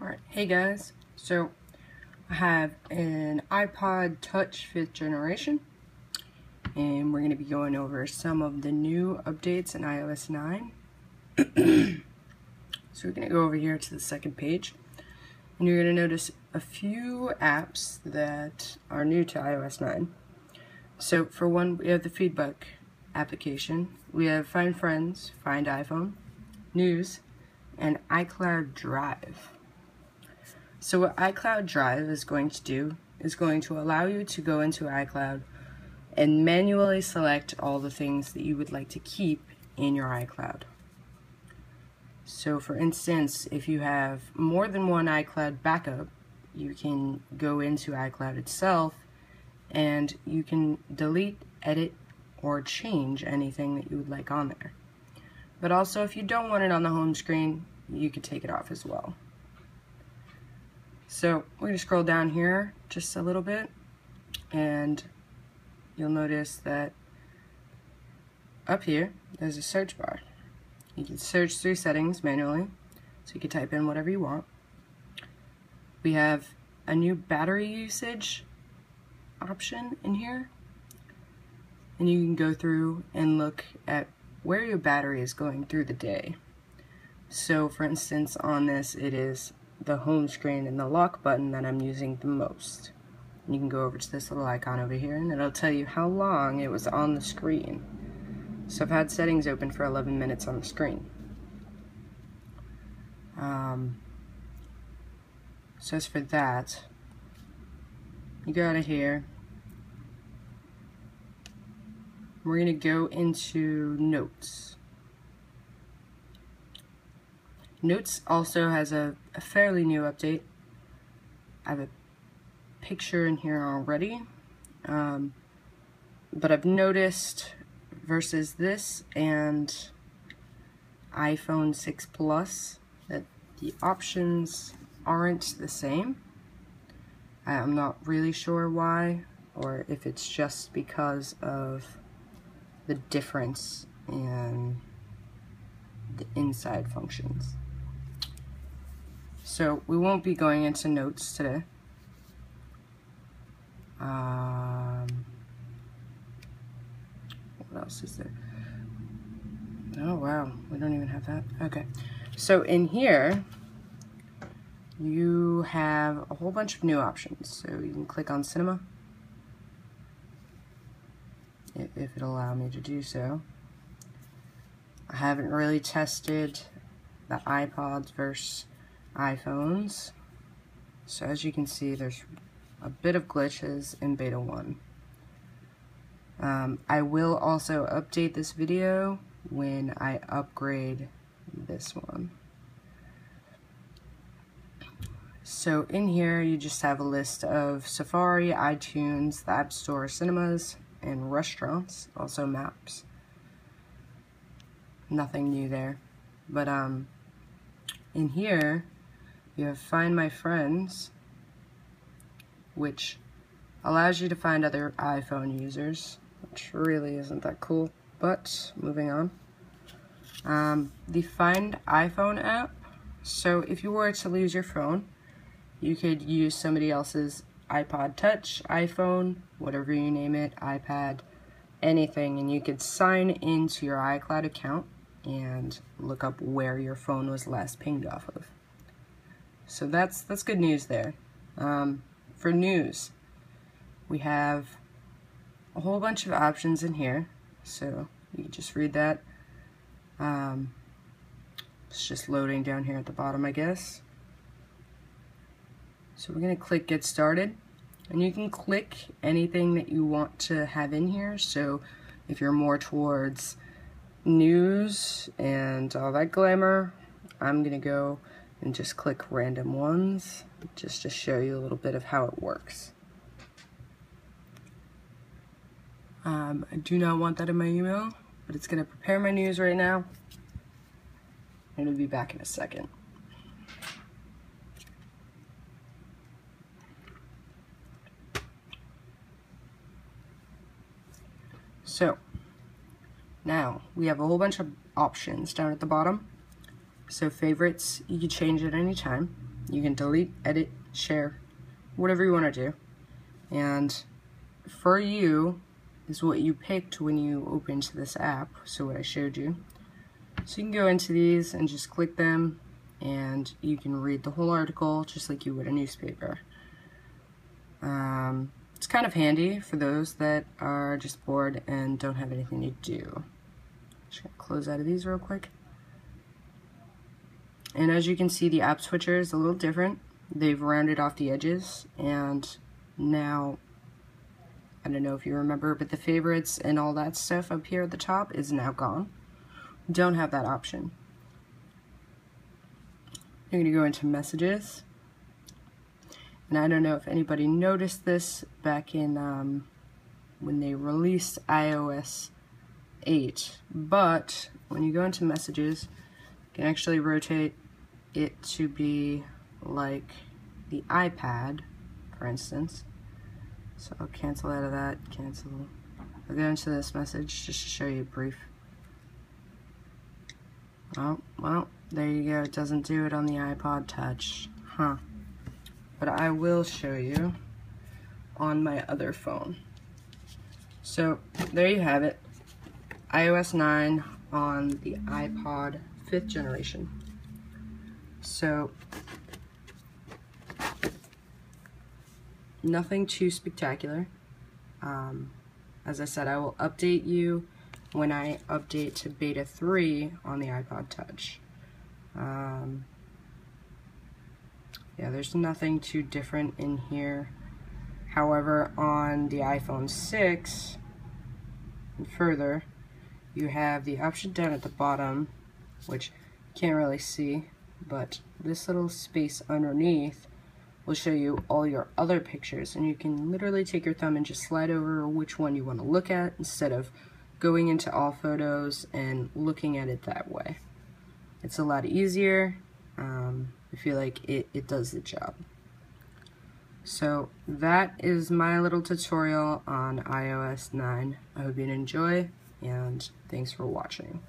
Alright, hey guys, so I have an iPod Touch 5th generation, and we're going to be going over some of the new updates in iOS 9. So we're going to go over here to the second page, and you're going to notice a few apps that are new to iOS 9. So for one, we have the Feedback application, we have Find Friends, Find iPhone, News, and iCloud Drive. So what iCloud Drive is going to do is going to allow you to go into iCloud and manually select all the things that you would like to keep in your iCloud. So for instance, if you have more than one iCloud backup, you can go into iCloud itself and you can delete, edit, or change anything that you would like on there. But also, if you don't want it on the home screen, you could take it off as well. So we're going to scroll down here just a little bit, and you'll notice that up here there's a search bar. You can search through settings manually, so you can type in whatever you want. We have a new battery usage option in here, and you can go through and look at where your battery is going through the day. So for instance, on this it is the home screen and the lock button that I'm using the most. And you can go over to this little icon over here and it'll tell you how long it was on the screen. So I've had settings open for 11 minutes on the screen. So as for that, you go out of here. We're going to go into Notes. Notes also has a fairly new update. I have a picture in here already, but I've noticed versus this and iPhone 6 Plus that the options aren't the same. I'm not really sure why, or if it's just because of the difference in the inside functions. So we won't be going into Notes today. What else is there? Oh wow, we don't even have that. Okay, so in here you have a whole bunch of new options. So you can click on Cinema, if it'll allow me to do so. I haven't really tested the iPods versus iPhones, so as you can see there's a bit of glitches in beta 1. I will also update this video when I upgrade this one. So in here you just have a list of Safari, iTunes, the App Store, cinemas, and restaurants, also maps. Nothing new there, but in here you have Find My Friends, which allows you to find other iPhone users, which really isn't that cool, but moving on. The Find iPhone app, so if you were to lose your phone, you could use somebody else's iPod Touch, iPhone, whatever you name it, iPad, anything, and you could sign into your iCloud account and look up where your phone was last pinged off of. So that's good news there. For News, we have a whole bunch of options in here, so you can just read that. It's just loading down here at the bottom, I guess. So we're going to click Get Started, and you can click anything that you want to have in here. So if you're more towards news and all that glamour, I'm going to go and just click random ones just to show you a little bit of how it works. I do not want that in my email, but it's going to prepare my news right now, and it'll be back in a second. So now we have a whole bunch of options down at the bottom. So favorites, you can change at any time. You can delete, edit, share, whatever you want to do. And For You is what you picked when you opened this app, so what I showed you. So you can go into these and just click them, and you can read the whole article just like you would a newspaper. It's kind of handy for those that are just bored and don't have anything to do. Just gonna close out of these real quick. And as you can see, the app switcher is a little different. They've rounded off the edges, and now, I don't know if you remember, but the favorites and all that stuff up here at the top is now gone. Don't have that option. You're going to go into Messages. And I don't know if anybody noticed this back in when they released iOS 8, but when you go into Messages, you can actually rotate it to be like the iPad, for instance. So I'll cancel out of that, cancel. I'll go into this message just to show you a brief. Oh, well, there you go. It doesn't do it on the iPod Touch. Huh. But I will show you on my other phone. So there you have it. iOS 9 on the iPod 5th generation. So nothing too spectacular. As I said, I will update you when I update to beta 3 on the iPod Touch. Yeah, there's nothing too different in here. However, on the iPhone 6 and further, you have the option down at the bottom, which you can't really see, but this little space underneath will show you all your other pictures, and you can literally take your thumb and just slide over which one you want to look at instead of going into all photos and looking at it that way. It's a lot easier. I feel like it does the job. So that is my little tutorial on iOS 9. I hope you enjoy, and thanks for watching.